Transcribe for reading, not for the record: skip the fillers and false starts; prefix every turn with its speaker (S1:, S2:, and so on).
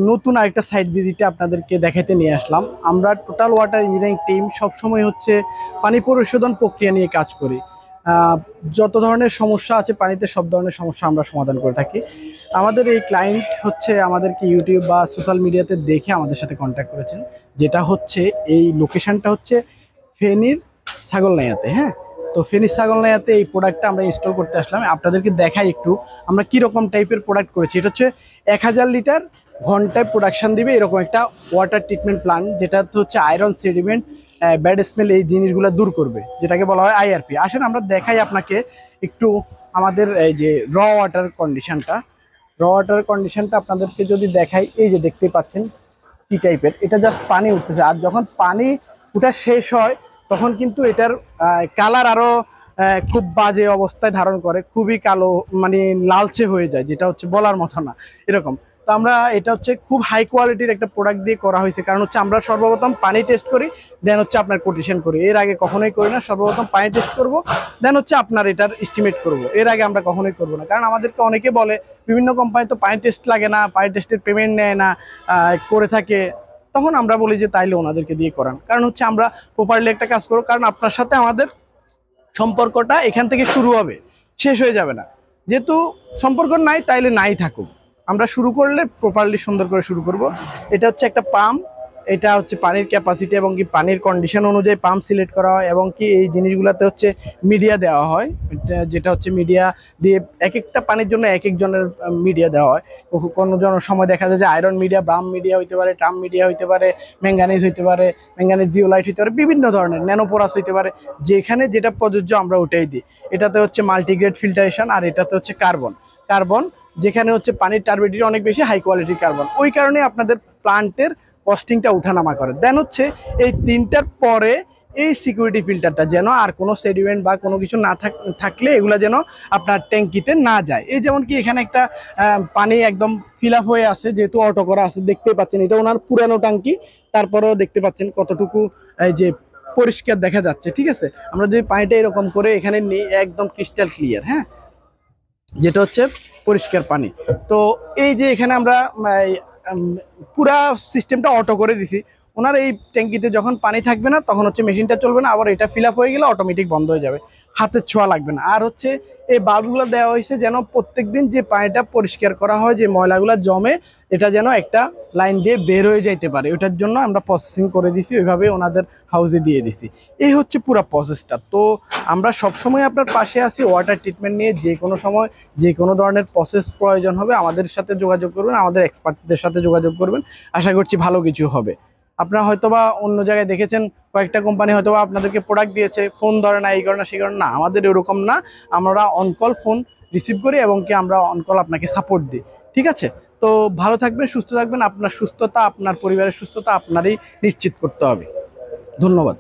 S1: নতুন আরেকটা সাইট ভিজিটে আপনাদেরকে দেখাতে নিয়ে আসলাম। আমরা টোটাল ওয়াটার ইঞ্জিনিয়ারিং টিম সবসময় হচ্ছে পানি পরিশোধন প্রক্রিয়া নিয়ে কাজ করি। যত ধরনের সমস্যা আছে পানিতে সব ধরনের সমস্যা আমরা সমাধান করে থাকি। আমাদের এই ক্লায়েন্ট হচ্ছে আমাদেরকে ইউটিউব বা সোশ্যাল মিডিয়াতে দেখে আমাদের সাথে কন্ট্যাক্ট করেছেন, যেটা হচ্ছে এই লোকেশনটা হচ্ছে ফেনীর ছাগলনাইয়াতে। হ্যাঁ, তো ফেনী ছাগলনাইয়াতে এই প্রোডাক্টটা আমরা ইনস্টল করতে আসলাম। আপনাদেরকে দেখাই একটু আমরা কীরকম টাইপের প্রোডাক্ট করেছি। এটা হচ্ছে 1000 লিটার ঘন্টায় প্রোডাকশন দিবে এরকম একটা ওয়াটার ট্রিটমেন্ট প্ল্যান্ট, যেটা হচ্ছে আয়রন, সেডিমেন্ট, ব্যাড স্মেল এই জিনিসগুলো দূর করবে, যেটাকে বলা হয় আইআরপি। আসেন আমরা দেখাই আপনাকে একটু আমাদের এই যে র ওয়াটার কন্ডিশনটা আপনাদেরকে যদি দেখাই, এই যে দেখতে পাচ্ছেন কি টাইপের, এটা জাস্ট পানি উঠতেছে। আর যখন পানি উঠা শেষ হয় তখন কিন্তু এটার কালার আরো খুব বাজে অবস্থায় ধারণ করে, খুবই কালো, মানে লালচে হয়ে যায়, যেটা হচ্ছে বলার মতো না এরকম। তো আমরা এটা হচ্ছে খুব হাই কোয়ালিটির একটা প্রোডাক্ট দিয়ে করা হয়েছে, কারণ হচ্ছে আমরা সর্বপ্রথম পানি টেস্ট করি, দেন হচ্ছে আপনার কোটেশন করি। এর আগে কখনোই করি না, সর্বপ্রথম পানি টেস্ট করব, দেন হচ্ছে আপনার এটার এস্টিমেট করব। এর আগে আমরা কখনোই করব না, কারণ আমাদেরকে অনেকে বলে বিভিন্ন কোম্পানি তো পানি টেস্ট লাগে না, পানি টেস্টের পেমেন্ট নেয় না, করে থাকে। তখন আমরা বলি যে তাইলে ওনাদেরকে দিয়ে করান, কারণ হচ্ছে আমরা প্রপারলি একটা কাজ করবো। কারণ আপনার সাথে আমাদের সম্পর্কটা এখান থেকে শুরু হবে, শেষ হয়ে যাবে না। যেহেতু সম্পর্ক নাই তাইলে নাই থাকুক, আমরা শুরু করলে প্রপারলি সুন্দর করে শুরু করব। এটা হচ্ছে একটা পাম্প, এটা হচ্ছে পানির ক্যাপাসিটি এবং কি পানির কন্ডিশন অনুযায়ী পাম্প সিলেক্ট করা হয়, এবং কি এই জিনিসগুলোতে হচ্ছে মিডিয়া দেওয়া হয়, যেটা হচ্ছে মিডিয়া দিয়ে এক একটা পানির জন্য এক একজনের মিডিয়া দেওয়া হয়। কোনো সময় দেখা যায় যে আয়রন মিডিয়া, ব্রাম মিডিয়া হইতে পারে, ট্রাম মিডিয়া হইতে পারে, ম্যাঙ্গানিজ হইতে পারে, ম্যাঙ্গানিজ জিওলাইট হইতে পারে, বিভিন্ন ধরনের ন্যানোপোরাস হইতে পারে, যেখানে যেটা প্রযোজ্য আমরা ওটাই দিই। এটাতে হচ্ছে মাল্টিগ্রেড ফিল্টারেশন, আর এটাতে হচ্ছে কার্বন, যেখানে হচ্ছে পানির টার্বিডিটি অনেক বেশি, হাই কোয়ালিটির কার্বন। ওই কারণে আপনাদের প্লান্টের কস্টিংটা উঠানামা করে। দেন হচ্ছে এই তিনটার পরে এই সিকিউরিটি ফিল্টারটা, যেন আর কোনো সেডিমেন্ট বা কোনো কিছু না থাকলে এগুলা যেন আপনার ট্যাঙ্কিতে না যায়। এই যেমন কি এখানে একটা পানি একদম ফিল আপ হয়ে আছে, যেহেতু অটো করা আছে, দেখতে পাচ্ছেন এটা ওনার পুরানো ট্যাঙ্কি, তারপরেও দেখতে পাচ্ছেন কতটুকু এই যে পরিষ্কার দেখা যাচ্ছে। ঠিক আছে, আমরা যদি পানিটা এরকম করে এখানে নিই, একদম ক্রিস্টাল ক্লিয়ার। হ্যাঁ, যেটা হচ্ছে পরিষ্কার পানি। তো এই যে এখানে আমরা পুরা সিস্টেমটা অটো করে দিছি। ওনার এই ট্যাঙ্কিতে যখন পানি থাকবে না তখন হচ্ছে মেশিনটা চলবে না, আবার এটা ফিল আপ হয়ে গেলে অটোমেটিক বন্ধ হয়ে যাবে, হাতের ছোঁয়া লাগবে না। আর হচ্ছে এই বাল্বগুলো দেওয়া হয়েছে যেন প্রত্যেকদিন যে পানিটা পরিষ্কার করা হয়, যে ময়লাগুলো জমে, এটা যেন একটা লাইন দিয়ে বের হয়ে যাইতে পারে, ওটার জন্য আমরা প্রসেসিং করে দিছি, ওইভাবে ওনাদের হাউসে দিয়ে দিছি। এই হচ্ছে পুরো প্রসেসটা। তো আমরা সবসময় আপনার পাশে আছি ওয়াটার ট্রিটমেন্ট নিয়ে। যে কোনো সময় যে কোনো ধরনের প্রসেস প্রয়োজন হবে আমাদের সাথে যোগাযোগ করবেন, আমাদের এক্সপার্টদের সাথে যোগাযোগ করবেন, আশা করছি ভালো কিছু হবে। আপনারা হয়তোবা অন্য জায়গায় দেখেছেন কয়েকটা কোম্পানি হয়তোবা আপনাদেরকে প্রোডাক্ট দিয়েছে, ফোন ধরে না, এই করে না, সেই করে না, আমাদের এরকম না। আমরা অনকল ফোন রিসিভ করি এবং কি আমরা অনকল আপনাকে সাপোর্ট দিই। ঠিক আছে, তো ভালো থাকবেন, সুস্থ থাকবেন। আপনার সুস্থতা, আপনার পরিবারের সুস্থতা আপনারই নিশ্চিত করতে হবে। ধন্যবাদ।